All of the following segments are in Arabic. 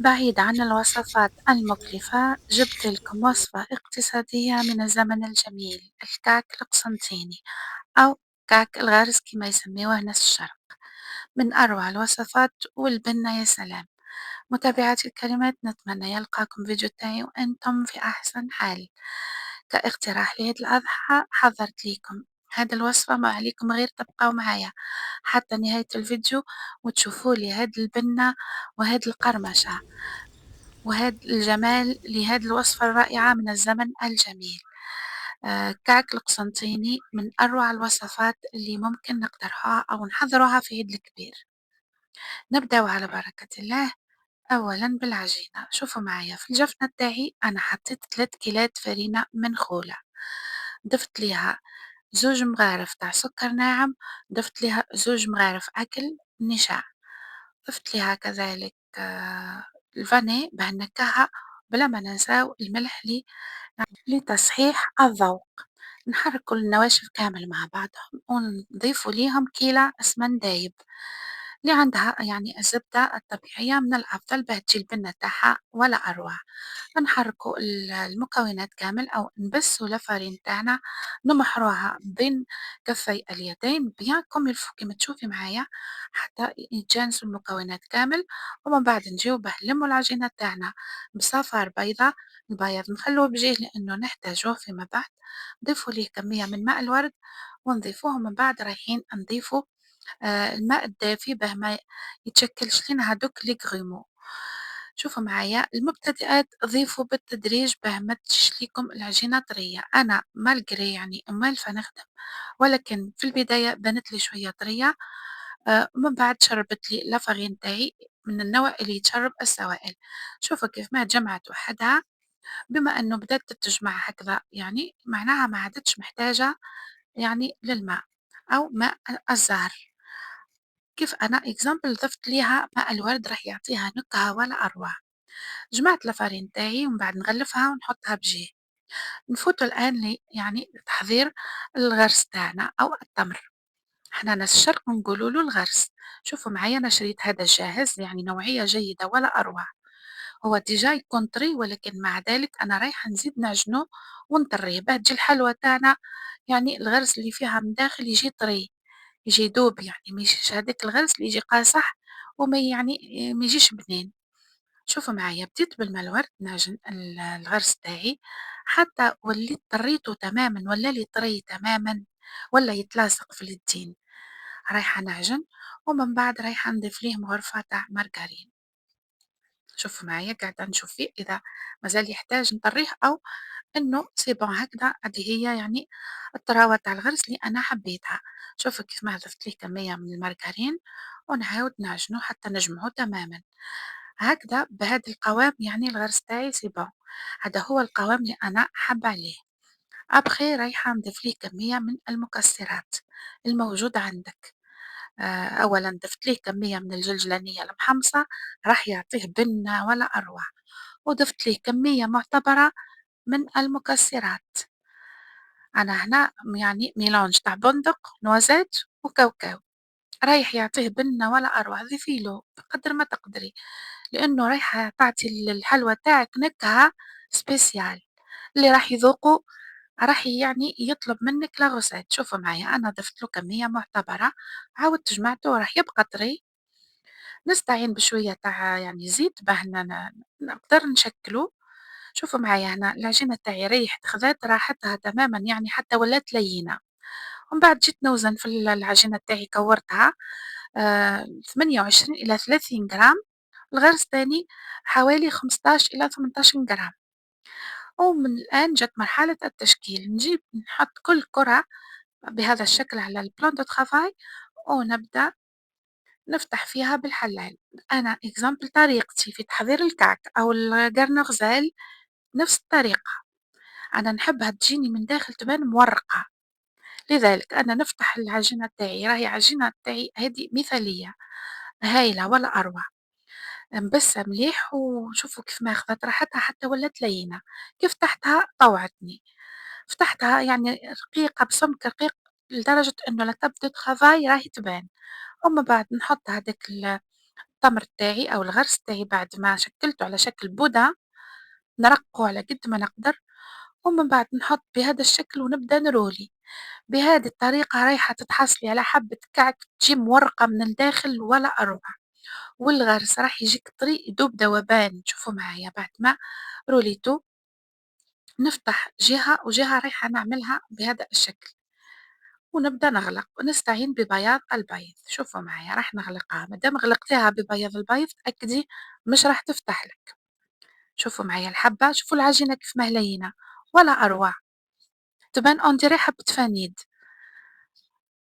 بعيد عن الوصفات المكلفة جبت لكم وصفة اقتصادية من الزمن الجميل الكعك القسنطيني أو كعك الغارس كما يسميوه ناس الشرق، من أروع الوصفات والبنة يا سلام. متابعتي الكلمات نتمنى يلقاكم فيديو تاعي وأنتم في أحسن حال. كاقتراح لعيد الأضحى حضرت ليكم هاد الوصفة، ما عليكم غير تبقاو معايا حتى نهاية الفيديو وتشوفوا لي هاد البنة وهاد القرمشة وهاد الجمال لهاد الوصفة الرائعة من الزمن الجميل. كعك القسنطيني من أروع الوصفات اللي ممكن نقترحوها أو نحضروها في عيد الكبير. نبداو على بركة الله. أولا بالعجينة، شوفوا معايا في الجفنة تاعي أنا حطيت 3 كيلات فرينة منخولة، ضفت ليها 2 مغارف تاع سكر ناعم، ضفت ليها 2 مغارف أكل نشا، ضفت ليها كذلك الفاني باه نكهها، بلا ما ننساو الملح لتصحيح الذوق. نحركوا النواشف كامل مع بعضهم ونضيفوا ليهم كيلة أسمن دايب، اللي عندها يعني الزبدة الطبيعية من الأفضل باه تجي البنة تاعها ولا أروع. نحركوا المكونات كامل أو نبسوا الفرين تاعنا، نمحروها بين كفي اليدين بيان كوم الفو كيما تشوفي معايا حتى يتجانسوا المكونات كامل. ومن بعد نجيو باه نلموا العجينة تاعنا بصفار بيضة. البياض نخلوه بجيه لأنه نحتاجوه فيما بعد. نضيفوا ليه كمية من ماء الورد ونضيفوه من بعد رايحين نضيفوا الماء الدافي باه ما يتشكلش لينا هادوك لي غرومو. شوفوا معايا المبتدئات ضيفوا بالتدريج باه ما تجيش ليكم العجينة طرية. أنا مالجري يعني موالفة نخدم، ولكن في البداية بانت لي شوية طرية. ومن بعد شربت لي لافارين تاعي من النوع اللي يتشرب السوائل. شوفوا كيف ما جمعت وحدها، بما أنه بدأت تجمع هكذا يعني معناها ما عادتش محتاجة يعني للماء أو ماء الزهر. كيف أنا example ضفت ليها ماء الورد راح يعطيها نكهة ولا أروع. جمعت الفرين تاعي ومن بعد نغلفها ونحطها بجيه. نفوتوا الآن يعني تحضير الغرس تاعنا أو التمر. احنا ناس الشرق نقولوا له الغرس. شوفوا معايا أنا شريت هذا الجاهز يعني نوعية جيدة ولا أروع. هو ديجا يكون طري ولكن مع ذلك أنا رايحة نزيد نعجنه ونطريه باه تجي الحلوى تاعنا. يعني الغرس اللي فيها من داخل يجي طري، يجي يدوب يعني ما يجيش هذاك الغرس اللي يجي قاصح وما يعني ما يجيش بنين. شوفوا معايا بديت بالماء الورد نعجن الغرس تاعي حتى وليت طريته تماما ولا لي طري تماما ولا يتلاصق في اليدين. رايحة نعجن ومن بعد رايحة نضيف ليه مغرفة تاع مارغرين. شوفوا معايا قاعدة نشوف فيه إذا مازال يحتاج نطريه أو إنه سي بون هكذا هذه هي يعني الطراوة تاع الغرس اللي أنا حبيتها. شوفوا كيف ما ضفت ليه كمية من المارغرين ونعاود نعجنو حتى نجمعه تماما هكذا بهذا القوام. يعني الغرس تاعي سي بون، هذا هو القوام اللي أنا حابة عليه. أبخي رايحة نضيف ليه كمية من المكسرات الموجودة عندك. أولا ضفت ليه كمية من الجلجلانية المحمصة راح يعطيه بنة ولا أروع، وضفت ليه كمية معتبرة من المكسرات. أنا هنا يعني ميلانج تاع بندق نوزيت وكاوكاو رايح يعطيه بنة ولا أروع. ضيفي له بقدر ما تقدري لأنه رايحة تعطي الحلوى تاعك نكهة سبيسيال. اللي راح يذوقه راح يعني يطلب منك لا غوسيت. شوفوا معايا أنا ضفت له كمية معتبرة، عاودت جمعته راح يبقى طري. نستعين بشوية تاع يعني زيت باه نقدر نشكله. شوفوا معايا هنا العجينة تاعي ريحت خذات راحتها تماما يعني حتى ولات لينة. ومن بعد جيت نوزن في العجينة تاعي كورتها 28 إلى 30 جرام، الغرز تاني حوالي 15 إلى 18 جرام. ومن الآن جت مرحلة التشكيل، نجيب نحط كل كرة بهذا الشكل على البلان دو ترافاي ونبدأ نفتح فيها بالحلال. أنا إكزامبل طريقتي في تحضير الكعك أو الجرنغزال نفس الطريقة. أنا نحبها تجيني من داخل تبان مورقة، لذلك أنا نفتح العجينة تاعي راهي عجينة تاعي هذه مثالية هايلة ولا أروع. مبسة مليح وشوفوا كيف ما أخذت راحتها حتى ولات لينة. كيف فتحتها طوعتني، فتحتها يعني رقيقة بسمك رقيق لدرجة إنه لا تبدو خفاي راهي تبان. ومن بعد نحط هذاك التمر تاعي أو الغرس تاعي بعد ما شكّلته على شكل بودا، نرقّه على قد ما نقدر، ومن بعد نحط بهذا الشكل ونبدأ نرولي. بهذه الطريقة رايحة تتحصلي على حبة كعك تجي مورقة من الداخل ولا أروع، والغرس راح يجيك طري يدوب ذوبان. شوفوا معايا بعد ما روليته نفتح جهة وجهة رايحة نعملها بهذا الشكل، ونبدأ نغلق ونستعين ببياض البيض. شوفوا معايا راح نغلقها، مادام غلقتيها ببياض البيض تأكدي مش راح تفتح لك. شوفوا معايا الحبة، شوفوا العجينة كيف ما لينة ولا أروع، تبان أون ديري حبة فانيد.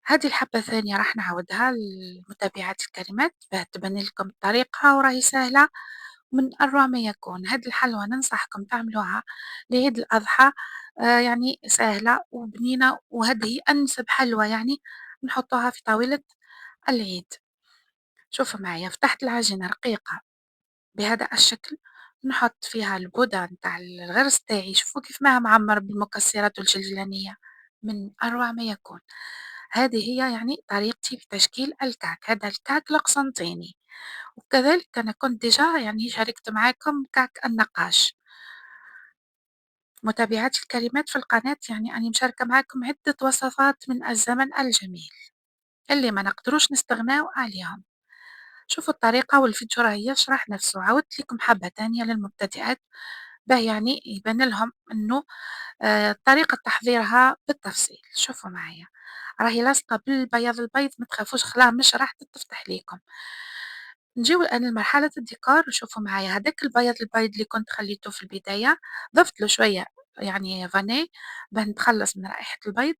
هذه الحبة الثانية راح نعاودها لمتابعات الكلمات باه تبان لكم الطريقة وراهي سهلة من أروع ما يكون. هاد الحلوى ننصحكم تعملوها لعيد الأضحى، يعني سهلة وبنينة، وهذه أنسب حلوى يعني نحطوها في طاولة العيد. شوفوا معايا فتحت العجينة رقيقة بهذا الشكل، نحط فيها البودرة نتاع الغرس تاعي. شوفوا كيف ما معمر بالمكسرات والجلجلانية، من أروع ما يكون. هذه هي يعني طريقتي في تشكيل الكعك، هذا الكعك القسنطيني. وكذلك أنا كنت ديجا يعني شاركت معاكم كعك النقاش. متابعات الكلمات في القناة يعني أني مشاركة معاكم عدة وصفات من الزمن الجميل اللي ما نقدروش نستغناو عليهم. شوفوا الطريقة والفيديو راه يشرح نفسه. عاودت لكم حبة تانية للمبتدئات باه يعني يبان لهم إنه طريقة تحضيرها بالتفصيل. شوفوا معايا راهي لاصقة بالبياض البيض، ما تخافوش خلاه مش راح تتفتح ليكم. نجيو الآن لمرحلة الديكور. شوفوا معايا هداك البياض البيض اللي كنت خليته في البداية ضفت له شوية يعني فاني باه نتخلص من رائحة البيض،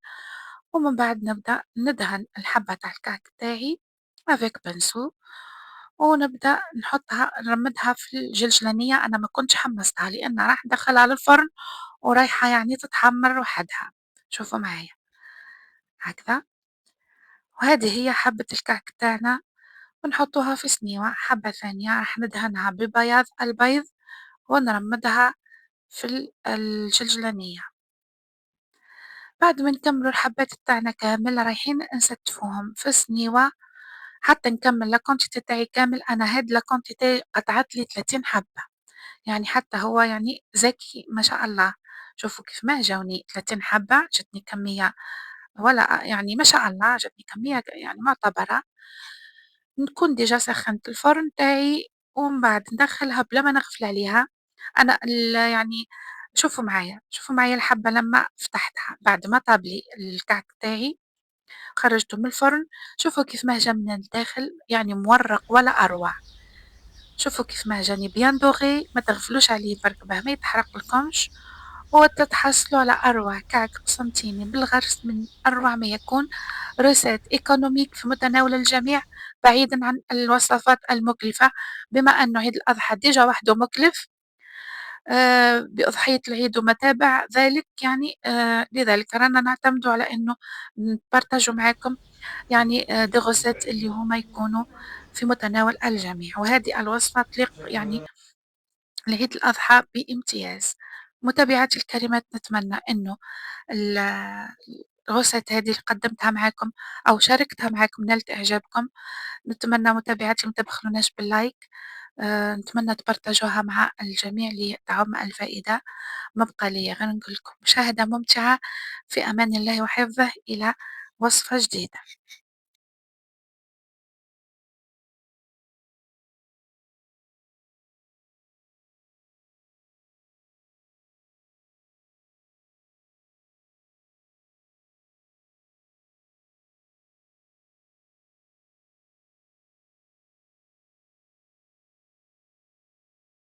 ومن بعد نبدأ ندهن الحبة تاع الكعك تاعي افيك بنسو، ونبدأ نحطها نرمدها في الجلجلانية. أنا ما كنتش حمصتها لأن راح ندخلها للفرن ورايحة يعني تتحمر وحدها. شوفوا معايا هكذا، وهذه هي حبة الكعك تاعنا، ونحطوها في صنيوة. حبة ثانية راح ندهنها ببياض البيض ونرمدها في الجلجلانية. بعد ما نكملوا الحبات تاعنا كامل رايحين نستفوهم في صنيوة حتى نكمل لا كونتيتي تاعي كامل. أنا هاد لا كونتيتي قطعت لي 30 حبة، يعني حتى هو يعني ذكي ما شاء الله. شوفوا كيف ما جاوني 30 حبة، جاتني كمية ولا يعني ما شاء الله جاتني كمية يعني معتبرة. نكون ديجا سخّنت الفرن تاعي ومن بعد ندخّلها بلا ما نغفل عليها. أنا يعني شوفوا معايا الحبّة لمّا فتحتها بعد ما طاب لي الكعك تاعي خرّجته من الفرن. شوفوا كيف ما جا من الداخل يعني مورّق ولا أروع. شوفوا كيف ما جاني bien doré، ما تغفلوش عليه برك باه ما يتحرقلكمش، وتتحصلوا على أروع كعك قسنطيني بالغرس من أروع ما يكون. روسيت إيكونوميك في متناول الجميع بعيدًا عن الوصفات المكلفة، بما أنه عيد الأضحى ديجا وحده مكلف بأضحية العيد وما تابع ذلك يعني. لذلك رانا نعتمدوا على إنه نبارطاجوا معاكم يعني des recettes اللي هما يكونوا في متناول الجميع، وهذه الوصفة تليق يعني لعيد الأضحى بامتياز. متابعاتي الكريمات نتمنى إنه ال الغُسَل هذه اللي قدّمتها معاكم أو شاركتها معاكم نالت إعجابكم. نتمنى متابعتي ما تبخلوناش باللايك، نتمنى تبارطاجوها مع الجميع لتعُم الفائدة. ما بقى ليّا غير نقول لكم مشاهدة ممتعة، في أمان الله وحفظه، إلى وصفة جديدة.